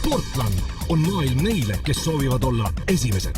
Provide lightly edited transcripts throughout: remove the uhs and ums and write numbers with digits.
Sportland on maailm neile, kes soovivad olla esimesed.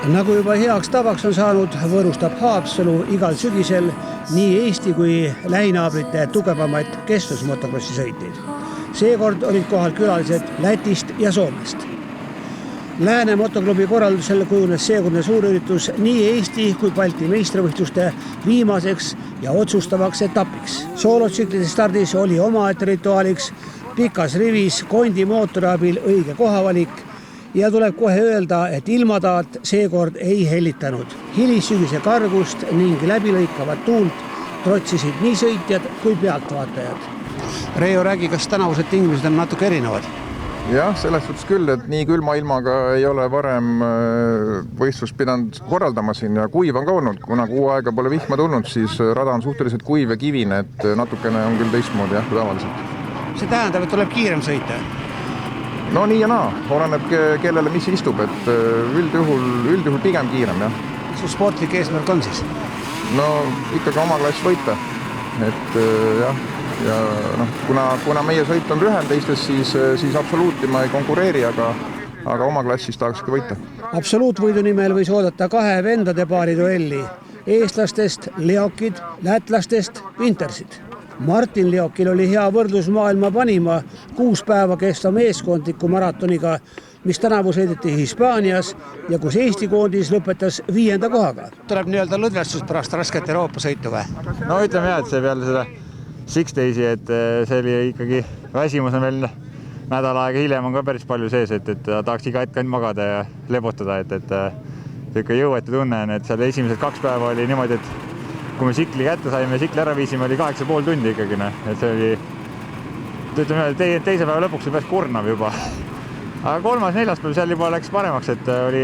Nagu juba heaks tavaks on saanud, võõrustab Haapsalu igal sügisel nii Eesti kui lähinaabrite tugevamaid kestvusmotokrossi sõitjaid. Seekord olid kohal külalised Lätist ja Soomest. Lääne motoklubi korraldusel kujunes seekordne suurüritus nii Eesti kui Balti meistrivõistluste viimaseks ja otsustavaks etapiks. Soolotsüklide stardis oli omaette rituaaliks pikas rivis kondi mootori abil õige kohavalik ja tuleb kohe öelda, et ilmataat seekord ei hellitanud. Hilissügise kargust ning läbilõikavat tuult trotsisid nii sõitjad kui pealtvaatajad. Reijo, räägi, kas tänavused tingimused on natuke erinevad? Jah, selles suhtes küll, et nii külma ilmaga ei ole varem võistlust pidanud korraldama siin ja kuiv on ka olnud. Kuna kuu aega pole vihma tulnud, siis rada on suhteliselt kuiv ja kivine, et natukene on küll teistmoodi jah, kui tavaliselt. See tähendab, et tuleb kiirem sõita? No nii ja naa, oleneb kellele mis istub, et üldjuhul pigem kiirem, jah. Su sportlik eesmärk on siis? No ikkagi oma klass võita, et jah, ja kuna meie sõit on lühem teistes, siis absoluuti ma ei konkureeri, aga oma klassis tahakski võita. Absoluutvõidu nimel võis oodata 2 vendade paari duelli, eestlastest Leokid, lätlastest Wintersid. Martin Leokil oli hea võrdlus maailma panima 6 päeva kestva meeskondliku maratoniga, mis tänavu sõideti Hispaanias ja kus Eesti koondis lõpetas 5. kohaga. Tuleb nii-öelda lõdvestus pärast rasket Euroopa sõitu või? No ütleme jah, et see peale seda Six Daysi, et see oli ikkagi väsimus on veel nädal aega hiljem on ka päris palju sees, et tahaks iga hetk ainult magada ja lebotada, et ikka jõuetu tunne on, et seal esimesed 2 päeva oli niimoodi, et kui me sikli kätte saime, sikli ära viisime, oli 8,5 tundi ikkagi, et see oli, ütleme, teise päeva lõpuks oli päris kurnav juba. Aga 3., 4. päev seal juba läks paremaks, et oli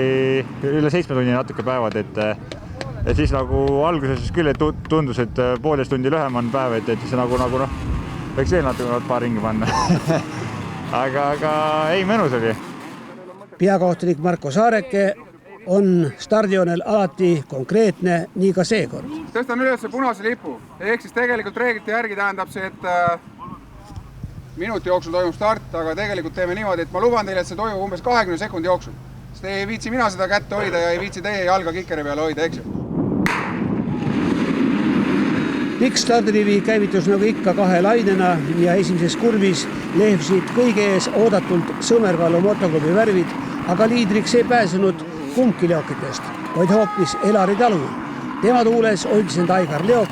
üle 7 tunni natuke päevad, et siis nagu alguses küll et tundus, et 1,5 tundi lühem on päev, et siis nagu võiks veel natuke paar ringi panna. aga ei, mõnus oli. Peakohtunik Marko Saareke on stardioonel alati konkreetne, nii ka seekord. Tõstan üles punase lipu. Ehk siis tegelikult reeglite järgi tähendab see, et minuti jooksul toimub start, aga tegelikult teeme niimoodi, et ma luban teile, et see toimub umbes 20 sekundi jooksul. Sest ei viitsi mina seda kätte hoida ja ei viitsi teie jalga kikeri peale hoida, eks ju? Pikk stardirivi käivitus nagu ikka 2 lainena ja esimeses kurvis lehvisid kõige ees oodatult Sõmerkallu motoklubi värvid, aga liidriks ei pääsenud kumbki Leokitest, vaid hoopis Elari Talu. Tema tuules hoidis end Aigar Leok,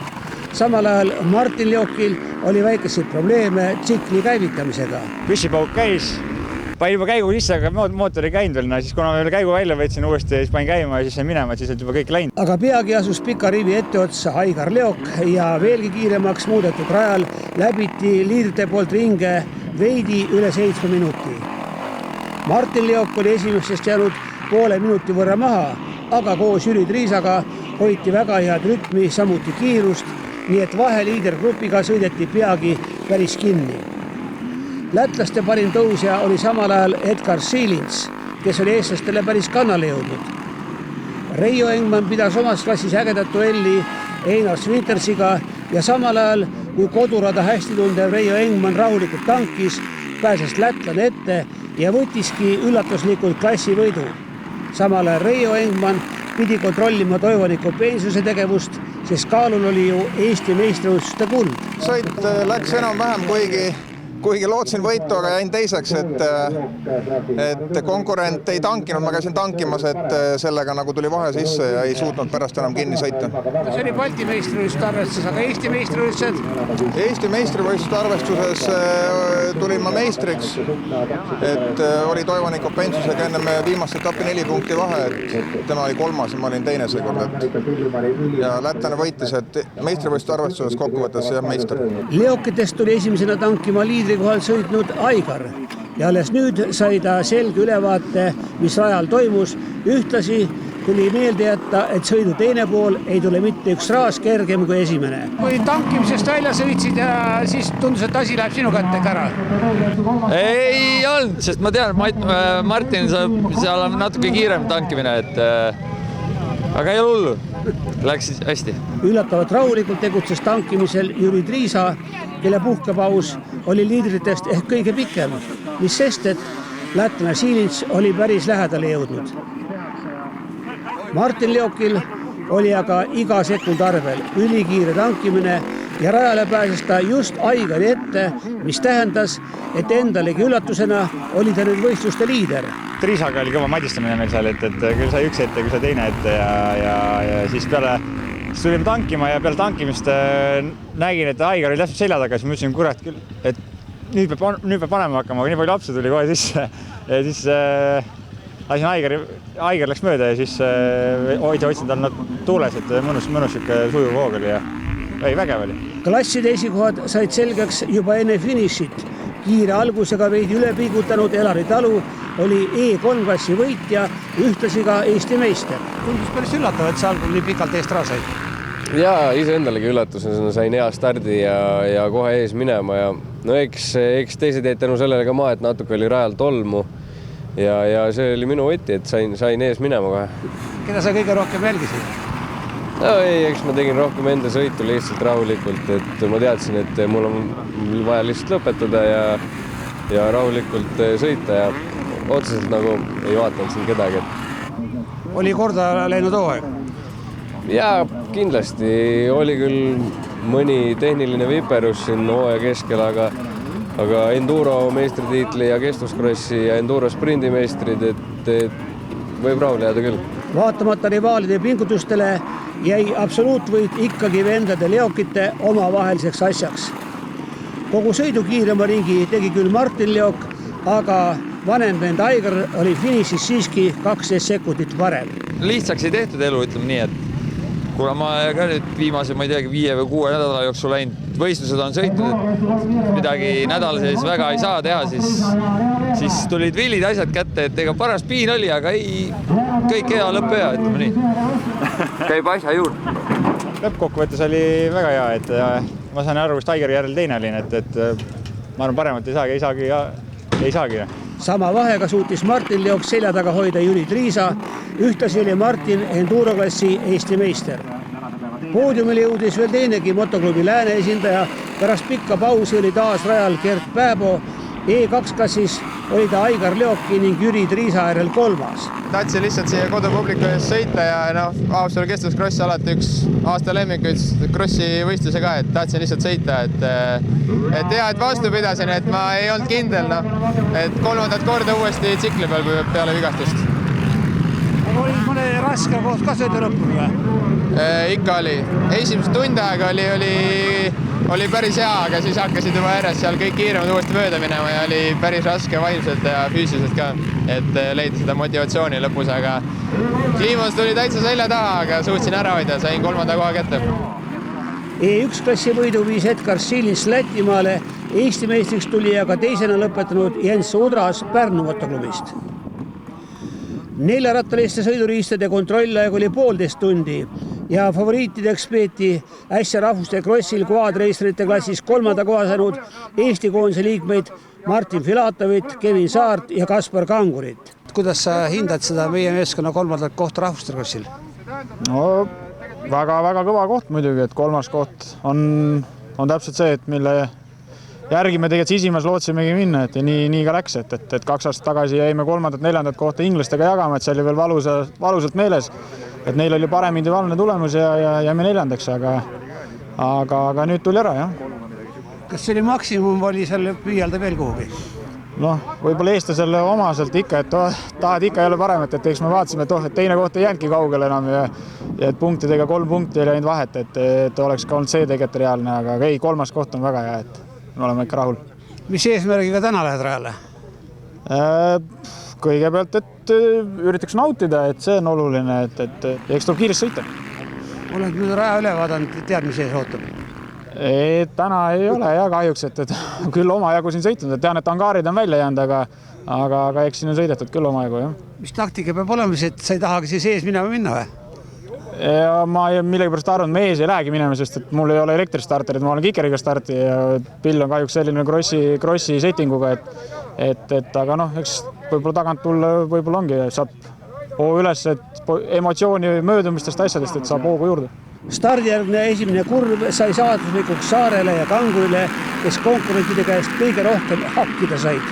samal ajal Martin Leokil oli väikeseid probleeme tsikli käivitamisega. Püssipauk käis, panin juba käigu sisse, aga mootor ei käinud veel, siis kuna me käigu välja võtsin uuesti, siis panin käima ja siis sain minema, siis on juba kõik läinud. Aga peagi asus pika rivi etteotsa Aigar Leok ja veelgi kiiremaks muudetud rajal läbiti liidrite poolt ringe veidi üle 7 minuti. Martin Leok oli esimestest jäänud 0,5 minuti võrra maha, aga koos Jüri Triisaga hoiti väga head rütmi, samuti kiirust, nii et vaheliidergrupiga sõideti peagi päris kinni. Lätlaste parim tõusja oli samal ajal Edgar Siilins, kes oli eestlastele päris kannale jõudnud. Reijo Engman pidas omas klassis ägedat duelli Einars Wintersiga ja samal ajal, kui kodurada hästi tundev Reijo Engman rahulikult tankis, pääses lätlane ette ja võttiski üllatuslikult klassivõidu. Samal ajal Reijo Engman pidi kontrollima Toivaniku Peensuse tegevust, sest kaalul oli ju Eesti meistrivõistluste kuld. Sõit läks enam-vähem, kuigi kuigi lootsin võitu, aga jäin teiseks, et konkurent ei tankinud, ma käisin tankimas, et sellega nagu tuli vahe sisse ja ei suutnud pärast enam kinni sõita. See oli Balti meistrivõistluste arvestuses, aga Eesti meistrivõistlused? Eesti meistrivõistluste arvestuses tulin ma meistriks, et oli Toivo Nikopentsusega enne viimast etappi 4 punkti vahe, et tema oli 3. ja ma olin teine seekord, ja lätlane võitis, et meistrivõistluste arvestuses kokkuvõttes jah meister. Leokitest tuli esimesena tankima liidri kohal sõitnud Aigar ja alles nüüd sai ta selge ülevaate, mis rajal toimus. Ühtlasi tuli meelde jätta, et sõidu teine pool ei tule mitte üks raas kergem kui esimene. Kui tankimisest välja sõitsid ja siis tundus, et asi läheb sinu kätte ära? Ei olnud, sest ma tean, Martin seal on natuke kiirem tankimine, aga ei ole hullu. Läks hästi. Üllatavalt rahulikult tegutses tankimisel Jüri Triisa, kelle puhkepaus oli liidritest ehk kõige pikem, mis sest, et lätlane Silins oli päris lähedale jõudnud. Martin Leokil oli aga iga sekund arvel ülikiire tankimine ja rajale pääses ta just Aigari ette, mis tähendas, et endalegi üllatusena oli ta nüüd võistluste liider. Triisaga oli kõva madistamine meil seal, et küll sai üks ette, küll sai teine ette ja siis tulime tankima ja peale tankimist nägin, et Aigar oli täpselt selja taga, siis ma ütlesin, kurat küll, et nüüd peab panema hakkama, aga nii palju lapsi tuli kohe sisse ja siis lasin Aigar läks mööda ja siis hoidsin tal tuules, et mõnus sujuv hoog oli ja vägev oli. Klasside esikohad said selgeks juba enne finišit. Kiire algusega veidi üle piigutanud Elari Talu oli E3 klassi võitja, ühtlasi ka Eesti meister. Tundus päris üllatav, et sa algul nii pikalt eest raha said. Jaa, iseendalegi üllatusena sain hea stardi ja kohe ees minema ja no eks teised jäid tänu sellele ka maha, et natuke oli rajal tolmu ja see oli minu võti, et sain ees minema kohe. Keda sa kõige rohkem jälgisid? No ei, eks ma tegin rohkem enda sõitu lihtsalt rahulikult, et ma teadsin, et mul on vaja lihtsalt lõpetada ja rahulikult sõita ja otseselt nagu ei vaatanud siin kedagi. Oli korda läinud hooaeg? Jaa, kindlasti oli küll mõni tehniline viperus siin hooaja keskel, aga enduro meistritiitli ja kestvuskrossi ja enduro sprindimeistrid, et võib rahule jääda küll. Vaatamata rivaalide pingutustele jäi absoluutvõit ikkagi vendade Leokite omavaheliseks asjaks. Kogu sõidu kiirema ringi tegi küll Martin Leok, aga vanem vend Aigar oli finišis siiski 12 sekundit varem. Lihtsaks ei tehtud elu, ütleme nii, et kuna ma ka nüüd viimase, ma ei teagi, 5 või 6 nädala jooksul läinud, võistlused on sõitnud, et midagi nädala sees väga ei saa teha, siis tulid villid asjad kätte, et ega paras piin oli, aga ei, kõik hea, lõpp hea, ütleme nii. Käib asja juurde. Lõppkokkuvõttes oli väga hea, et ma sain aru, kus Aigari järel teine olin, et ma arvan paremat ei saagi. Sama vahega suutis Martin Leok selja taga hoida Jüri Triisa, ühtlasi oli Martin enduroklassi Eesti meister. Poodiumile jõudis veel teinegi motoklubi Lääne esindaja, pärast pikka pausi oli taas rajal Gert Pääbo, E2 klassis oli ta Aigar Leoki ning Jüri Triisa järel 3. Tahtsin lihtsalt siia kodupubliku ees sõita ja Haapsalu kestvuskrossi alati üks aasta lemmikuid krossi võistluse ka, et tahtsin lihtsalt sõita, et hea, et vastu pidasin, et ma ei olnud kindel, et 3. korda uuesti tsikli peal peale vigastust. Oli mõne raske koht ka sõidu lõppu või? Ikka oli. Esimest tund aega oli päris hea, aga siis hakkasid juba järjest seal kõik kiiremad uuesti mööda minema ja oli päris raske vaimselt ja füüsiliselt ka, et leida seda motivatsiooni lõpus, aga kliimas tuli täitsa selja taha, aga suutsin ära hoida, sain 3. koha kätte. E1 klassi võidu viis Edgar Silins Lätimaale, Eesti meistriks tuli aga teisena lõpetanud Jens Udras Pärnu motoklubist. 4-rattaliste sõiduriistade kontrollaeg oli 1,5 tundi ja favoriitideks peeti äsja rahvuste krossil quadreistrite klassis 3. koha saanud Eesti koondise liikmeid Martin Filatovit, Kevin Saart ja Kaspar Kangurit. Kuidas sa hindad seda meie meeskonna 3. kohta rahvuste krossil? No väga kõva koht muidugi, et 3. koht on täpselt see, et mille järgi me tegelikult sisimas lootsimegi minna, et nii ka läks, et 2 aastat tagasi jäime 3. 4. kohta inglastega jagama, et see oli veel valusalt meeles, et neil oli parem individuaalne tulemus ja jäime 4. aga nüüd tuli ära, jah. Kas see oli maksimum või oli seal püüelda veel kuhugi? Noh, võib-olla eestlasele omaselt ikka, et tahad ikka jälle paremat, et eks me vaatasime, et teine koht ei jäänudki kaugele enam ja et punktidega 3 punkti ei läinud vahet, et oleks ka olnud see tegelikult reaalne, aga ei, 3. koht on väga hea, et me oleme ikka rahul. Mis eesmärgiga täna lähed rajale? Kõigepealt, et üritaks nautida, et see on oluline, et eks tuleb kiiresti sõita. Oled nüüd raja üle vaadanud, tead, mis ees ootab? Täna ei ole ja kahjuks, et küll omajagu siin sõitnud, et tean, et angaarid on välja jäänud, aga eks siin on sõidetud küll omajagu, jah. Mis taktika peab olema, et sa ei tahagi siis ees minema või? Ja ma millegipärast arvan, et me ees ei lähegi minema, sest et mul ei ole elektristarterid, ma olen kikeriga starti ja pill on kahjuks selline crossi settinguga, et aga noh, eks võib-olla tagant tulla võib-olla ongi, saab hoo üles, et emotsiooni möödumistest asjadest, et saab hoogu juurde. Stardijärgne esimene kurv sai saatuslikuks Saarele ja Kangurile, kes konkurentide käest kõige rohkem hakkida said.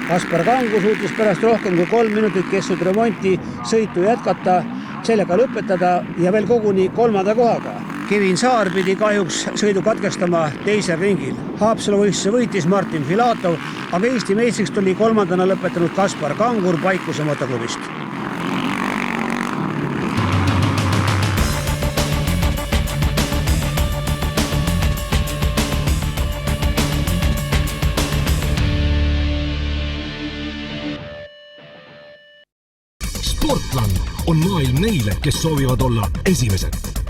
Kaspar Kangur suutis pärast rohkem kui 3 minutit kestnud remonti sõitu jätkata, sellega lõpetada ja veel koguni 3. kohaga. Kevin Saar pidi kahjuks sõidu katkestama teisel ringil. Haapsalu võistluse võitis Martin Filatov, aga Eesti meistriks tuli 3. lõpetanud Kaspar Kangur Paikuse motoklubist. Sportland on maailm neile, kes soovivad olla esimesed.